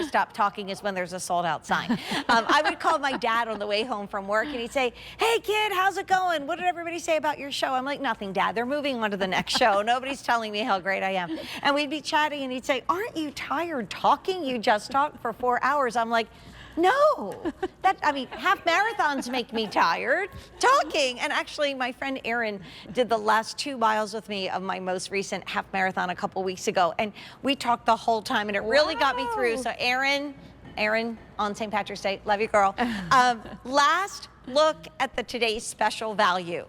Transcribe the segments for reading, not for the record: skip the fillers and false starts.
stop talking is when there's a sold out sign. I would call my dad on the way home from work and he'd say, hey kid, how's it going? What did everybody say about your show? I'm like, nothing, Dad. They're moving on to the next show. Nobody's telling me how great I am. And we'd be chatting and he'd say, aren't you tired talking? You just talked for 4 hours. I'm like, no, I mean, half marathons make me tired talking. And actually, my friend Aran did the last 2 miles with me of my most recent half marathon a couple weeks ago. And we talked the whole time and it really got me through. So Aran on St. Patrick's Day, love you, girl. Last look at the today's special value.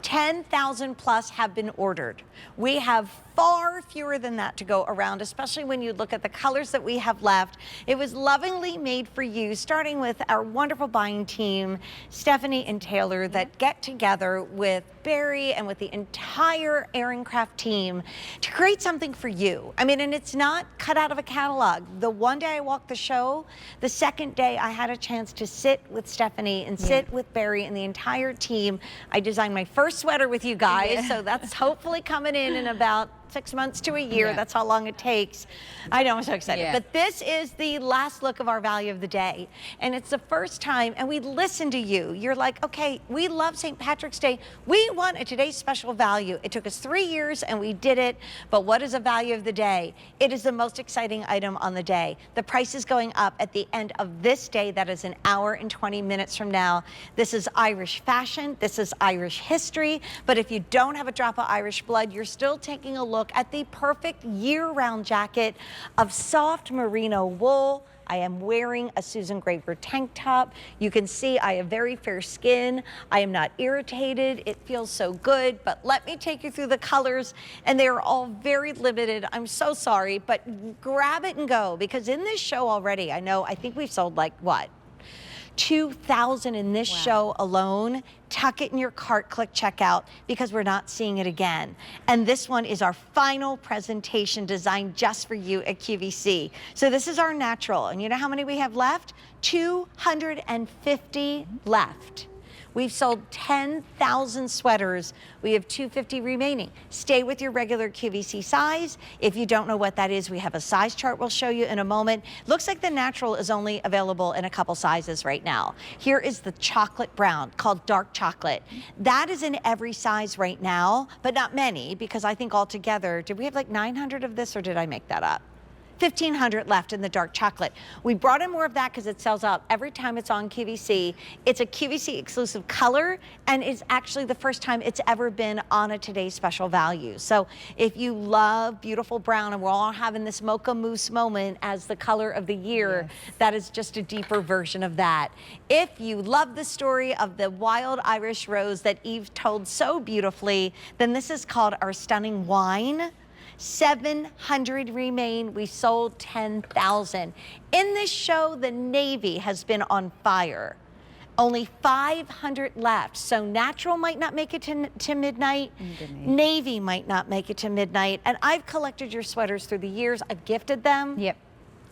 10,000 plus have been ordered. We have far fewer than that to go around, especially when you look at the colors that we have left. It was lovingly made for you, starting with our wonderful buying team, Stephanie and Taylor, that get together with Barry and with the entire Aran Craft team to create something for you. I mean, and it's not cut out of a catalog. The one day I walked the show, the second day I had a chance to sit with Stephanie and sit with Barry and the entire team. I designed my first sweater with you guys, so that's hopefully coming in about 6 months to a year. That's how long it takes. I know, I'm so excited. But this is the last look of our value of the day. And it's the first time, and we listen to you. You're like, okay, we love St. Patrick's Day. We want a today's special value. It took us 3 years and we did it. But what is a value of the day? It is the most exciting item on the day. The price is going up at the end of this day. That is an hour and 20 minutes from now. This is Irish fashion. This is Irish history. But if you don't have a drop of Irish blood, you're still taking a look at the perfect year-round jacket of soft merino wool. I am wearing a Susan Graver tank top. You can see I have very fair skin. I am not irritated. It feels so good, but let me take you through the colors, and they are all very limited. I'm so sorry, but grab it and go, because in this show already, I think we've sold like, what? 2,000 in this show alone. Tuck it in your cart, click checkout, because we're not seeing it again. And this one is our final presentation designed just for you at QVC. So this is our natural, and you know how many we have left? 250 left. We've sold 10,000 sweaters. We have 250 remaining. Stay with your regular QVC size. If you don't know what that is, we have a size chart we'll show you in a moment. Looks like the natural is only available in a couple sizes right now. Here is the chocolate brown, called dark chocolate. That is in every size right now, but not many, because I think altogether, did we have like 900 of this, or did I make that up? 1,500 left in the dark chocolate. We brought in more of that because it sells out every time it's on QVC. It's a QVC exclusive color, and it's actually the first time it's ever been on a today's special value. So if you love beautiful brown, and we're all having this mocha mousse moment as the color of the year, that is just a deeper version of that. If you love the story of the wild Irish rose that Eve told so beautifully, then this is called our stunning wine. 700 remain. We sold 10,000. In this show, the Navy has been on fire. Only 500 left. So natural might not make it to midnight. Navy might not make it to midnight. And I've collected your sweaters through the years. I've gifted them.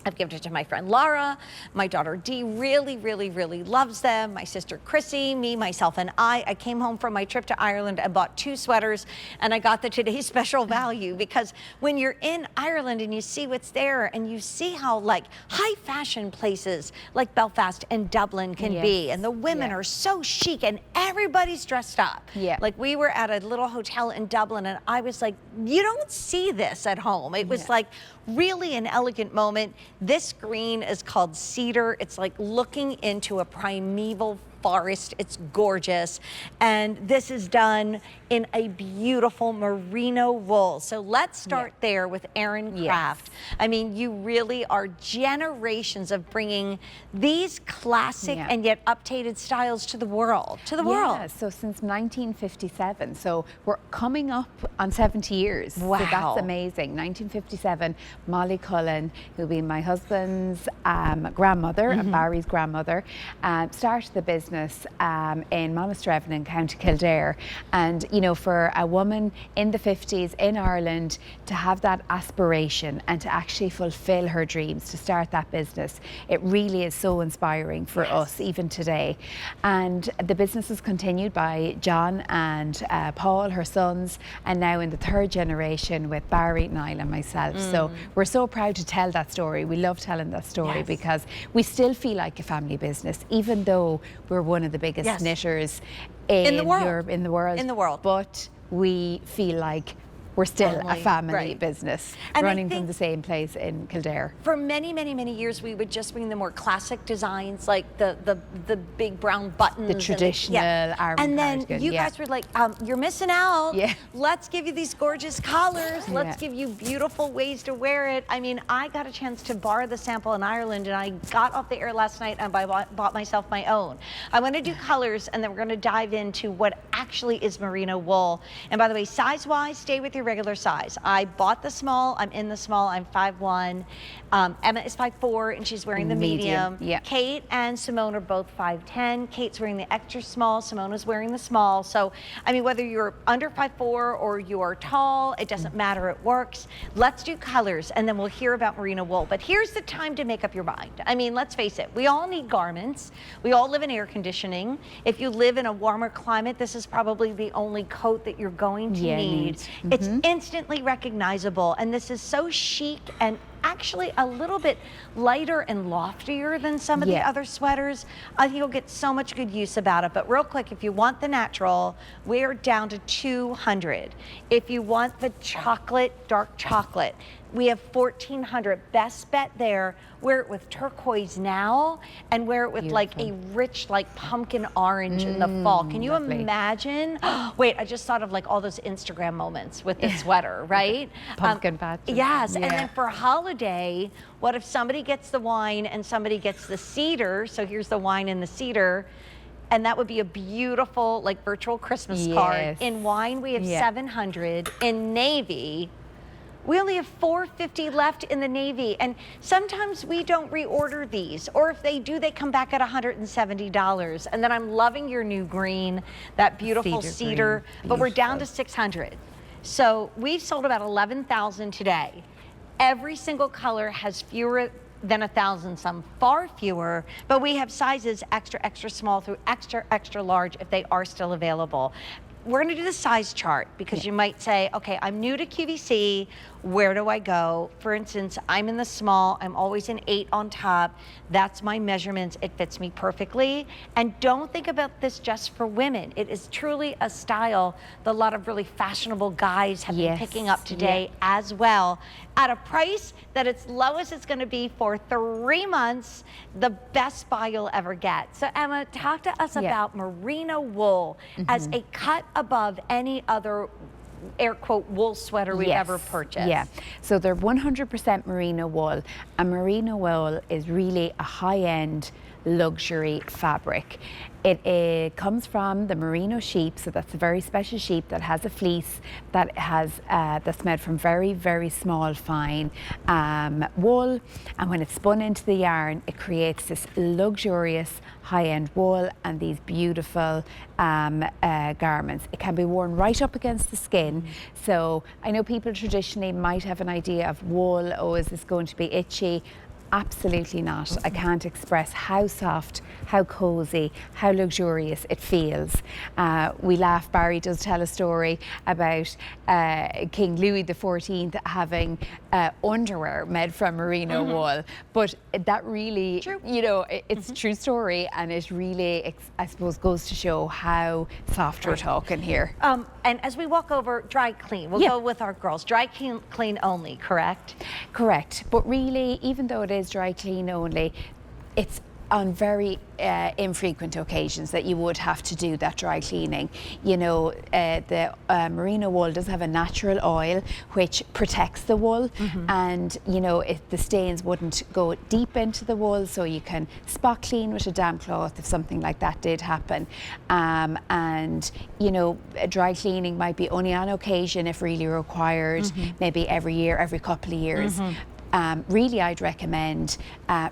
I've given it to my friend Laura. My daughter Dee really, really, really loves them. My sister Chrissy, me, myself, and I came home from my trip to Ireland and bought 2 sweaters, and I got the today's special value, because when you're in Ireland and you see what's there, and you see how like high fashion places like Belfast and Dublin can be, and the women are so chic and everybody's dressed up. Like we were at a little hotel in Dublin, and I was like, you don't see this at home. It was like really an elegant moment. This green is called cedar. It's like looking into a primeval forest. It's gorgeous. And this is done in a beautiful merino wool. So let's start there with Aran Craft. I mean, you really are generations of bringing these classic and yet updated styles to the world. So since 1957. So we're coming up on 70 years. So that's amazing. 1957, Molly Cullen, who'll be my husband's grandmother and Barry's grandmother, started the business. business in Monasterevin in County Kildare, and you know, for a woman in the 50s in Ireland to have that aspiration and to actually fulfill her dreams, to start that business, it really is so inspiring for us even today. And the business is continued by John and Paul, her sons, and now in the third generation with Barry, Niall and myself. So we're so proud to tell that story. We love telling that story because we still feel like a family business, even though we're one of the biggest knitters in the world. Europe, in the world. But we feel like we're still a family business, and running from the same place in Kildare. For many, many, many years, we would just bring the more classic designs, like the big brown buttons. The traditional Aran And then cardigan, you guys were like, you're missing out. Let's give you these gorgeous collars. Let's give you beautiful ways to wear it. I mean, I got a chance to borrow the sample in Ireland, and I got off the air last night and I bought myself my own. I want to do colors, and then we're going to dive into what actually is merino wool. And by the way, size-wise, stay with your regular size. I bought the small. I'm in the small. I'm 5'1". Emma is 5'4", and she's wearing the medium. Kate and Simone are both 5'10". Kate's wearing the extra small. Simona's wearing the small. So, I mean, whether you're under 5'4" or you're tall, it doesn't matter. It works. Let's do colors, and then we'll hear about merino wool. But here's the time to make up your mind. I mean, let's face it. We all need garments. We all live in air conditioning. If you live in a warmer climate, this is probably the only coat that you're going to need. It's instantly recognizable, and this is so chic and actually a little bit lighter and loftier than some of the other sweaters. I think you'll get so much good use about it. But real quick, if you want the natural, we're down to 200. If you want the chocolate, dark chocolate, we have 1,400. Best bet there. Wear it with turquoise now, and wear it with like a rich, like pumpkin orange in the fall. Can you imagine? Wait, I just thought of like all those Instagram moments with the sweater, right? Pumpkin patches. Yes, and then for holiday, what if somebody gets the wine and somebody gets the cedar? So here's the wine and the cedar. And that would be a beautiful, like, virtual Christmas card. In wine, we have 700. In navy, we only have 450 left in the navy, and sometimes we don't reorder these, or if they do, they come back at $170. And then I'm loving your new green, that beautiful cedar, but we're down to 600. So we've sold about 11,000 today. Every single color has fewer than 1,000, some far fewer, but we have sizes extra, extra small through extra, extra large if they are still available. We're going to do the size chart because you might say, okay, I'm new to QVC. Where do I go? For instance, I'm in the small. I'm always an 8 on top. That's my measurements. It fits me perfectly. And don't think about this just for women. It is truly a style that a lot of really fashionable guys have been picking up today as well, at a price that it's lowest it's going to be for 3 months, the best buy you'll ever get. So Emma, talk to us about merino wool as a cut above any other air quote wool sweater we've ever purchased. So they're 100% merino wool, and merino wool is really a high-end luxury fabric. It comes from the merino sheep, so that's a very special sheep that has a fleece that has that's made from very, very small fine wool, and when it's spun into the yarn, it creates this luxurious high-end wool and these beautiful garments. It can be worn right up against the skin. So I know people traditionally might have an idea of wool, oh, is this going to be itchy? Absolutely not. I can't express how soft, how cozy, how luxurious it feels. We laugh, Barry does tell a story about King Louis XIV having underwear made from merino wool, but that really, you know, it's a true story, and it really, I suppose, goes to show how soft we're talking here. And as we walk over, dry clean. We'll go with our girls. Dry clean only, correct? Correct. But really, even though it is dry clean only, it's on very infrequent occasions that you would have to do that dry cleaning. You know, the merino wool does have a natural oil which protects the wool, and you know, the stains wouldn't go deep into the wool, so you can spot clean with a damp cloth if something like that did happen. And you know, dry cleaning might be only on occasion if really required, maybe every year, every couple of years. really I'd recommend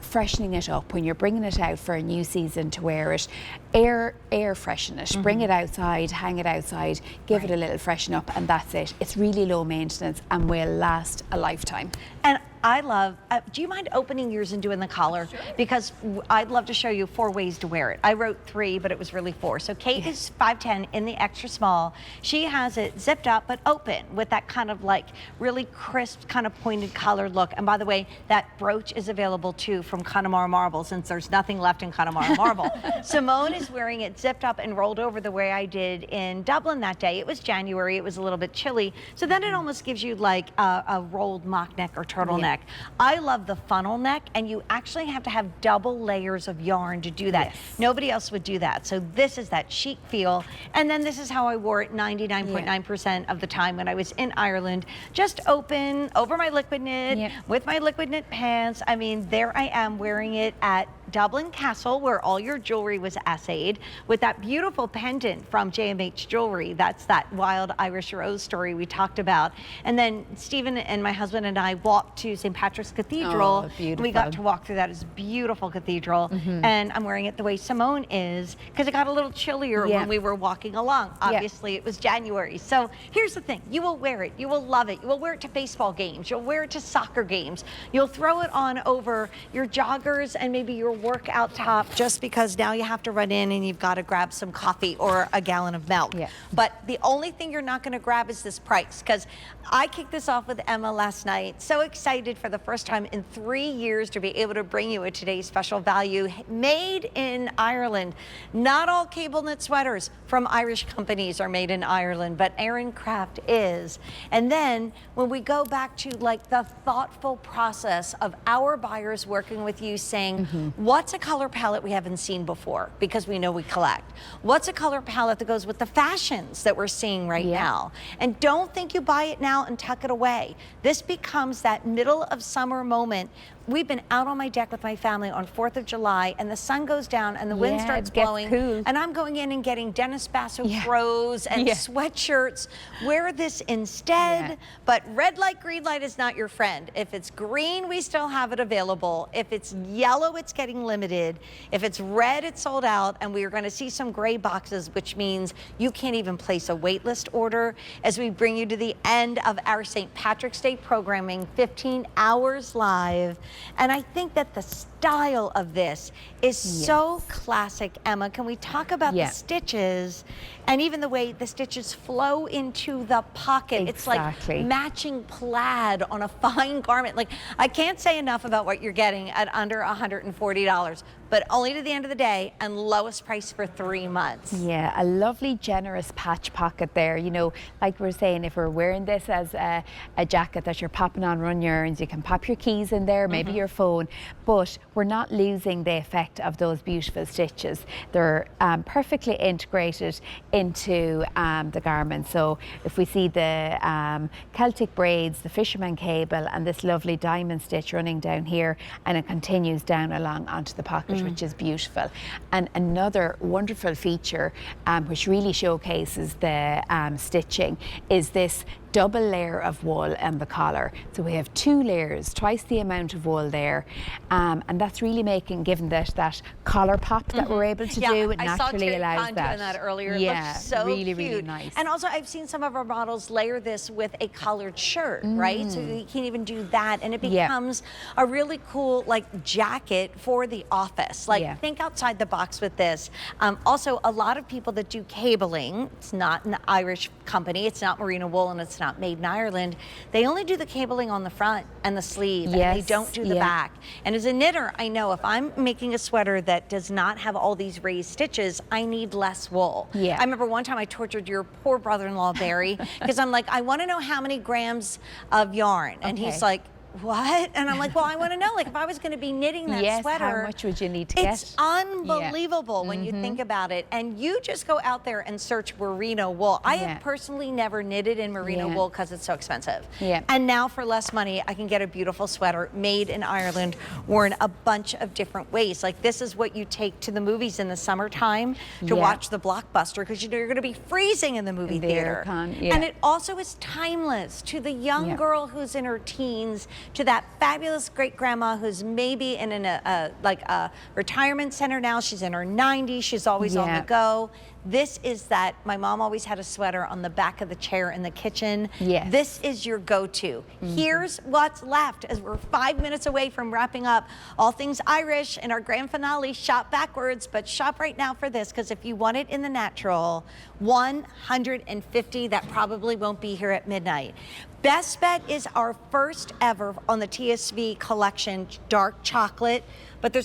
freshening it up when you're bringing it out for a new season to wear it. Air freshen it, bring it outside, hang it outside, give it a little freshen up, and that's it. It's really low maintenance and will last a lifetime. And I love, do you mind opening yours and doing the collar? Sure. Because I'd love to show you 4 ways to wear it. I wrote 3, but it was really 4. So Kate is 5'10" in the extra small. She has it zipped up but open with that kind of like really crisp, kind of pointed collar look. And by the way, that brooch is available too from Connemara Marble, since there's nothing left in Connemara Marble. Simone is wearing it zipped up and rolled over the way I did in Dublin that day. It was January, it was a little bit chilly. So then it almost gives you like a rolled mock neck or turtleneck. I love the funnel neck, and you actually have to have double layers of yarn to do that. Nobody else would do that. So this is that chic feel. And then this is how I wore it 99.9% of the time when I was in Ireland. Just open over my liquid knit with my liquid knit pants. I mean, there I am wearing it at Dublin Castle, where all your jewelry was assayed, with that beautiful pendant from JMH Jewelry. That's that wild Irish rose story we talked about. And then Stephen and my husband and I walked to St. Patrick's Cathedral. We got to walk through that. It's a beautiful cathedral. And I'm wearing it the way Simone is, because it got a little chillier when we were walking along. Obviously, it was January. So here's the thing. You will wear it. You will love it. You will wear it to baseball games. You'll wear it to soccer games. You'll throw it on over your joggers and maybe your workout top, just because now you have to run in and you've got to grab some coffee or a gallon of milk. But the only thing you're not going to grab is this price, because I kicked this off with Emma last night. So excited for the first time in 3 years to be able to bring you a today's special value, made in Ireland. Not all cable knit sweaters from Irish companies are made in Ireland, but Aran Craft is. And then when we go back to like the thoughtful process of our buyers working with you, saying, what's a color palette we haven't seen before, because we know we collect? What's a color palette that goes with the fashions that we're seeing right now? And don't think you buy it now and tuck it away. This becomes that middle of summer moment. We've been out on my deck with my family on 4th of July, and the sun goes down and the wind starts blowing. And I'm going in and getting Dennis Basso throws and sweatshirts. Wear this instead. But red light, green light is not your friend. If it's green, we still have it available. If it's yellow, it's getting limited. If it's red, it's sold out. And we are going to see some gray boxes, which means you can't even place a wait list order, as we bring you to the end of our St. Patrick's Day programming, 15 hours live. And I think that the style of this is so classic. Emma, can we talk about the stitches and even the way the stitches flow into the pocket? It's like matching plaid on a fine garment. Like, I can't say enough about what you're getting at under $140, but only to the end of the day, and lowest price for 3 months. Yeah, a lovely generous patch pocket there. You know, like we're saying, if we're wearing this as a jacket that you're popping on run errands, you can pop your keys in there, maybe your phone, but we're not losing the effect of those beautiful stitches. They're perfectly integrated into the garment. So if we see the Celtic braids, the fisherman cable, and this lovely diamond stitch running down here, and it continues down along onto the pocket, which is beautiful. And another wonderful feature which really showcases the stitching is this double layer of wool and the collar. So we have 2 layers, twice the amount of wool there, and that's really given that collar pop that we're able to do. It naturally allows that. I saw that earlier. It looks so really, cute. really nice. And also, I've seen some of our models layer this with a collared shirt, right? So you can even do that, and it becomes a really cool like jacket for the office. Like, think outside the box with this. Also, a lot of people that do cabling, it's not an Irish company, it's not Merino wool, and it's not made in Ireland. They only do the cabling on the front and the sleeve, and they don't do the back. And as a knitter, I know if I'm making a sweater that does not have all these raised stitches, I need less wool. I remember one time I tortured your poor brother-in-law, Barry, because I'm like, I want to know how many grams of yarn. And he's like, what? And I'm like, well, I want to know, like, if I was going to be knitting that sweater, how much would you need to get? It's unbelievable when you think about it. And you just go out there and search merino wool. I have personally never knitted in merino wool because it's so expensive. And now for less money, I can get a beautiful sweater made in Ireland, worn a bunch of different ways. Like, this is what you take to the movies in the summertime to watch the blockbuster, because you know you're going to be freezing in the movie theater. And it also is timeless to the young girl who's in her teens. to that fabulous great grandma who's maybe in a retirement center now. She's in her 90s. She's always on the go. This is that, my mom always had a sweater on the back of the chair in the kitchen. Yes. This is your go-to. Here's what's left as we're 5 minutes away from wrapping up All Things Irish in our grand finale, Shop Backwards, but shop right now for this, because if you want it in the natural, 150, that probably won't be here at midnight. Best bet is our first ever on the TSV collection, dark chocolate, but there's only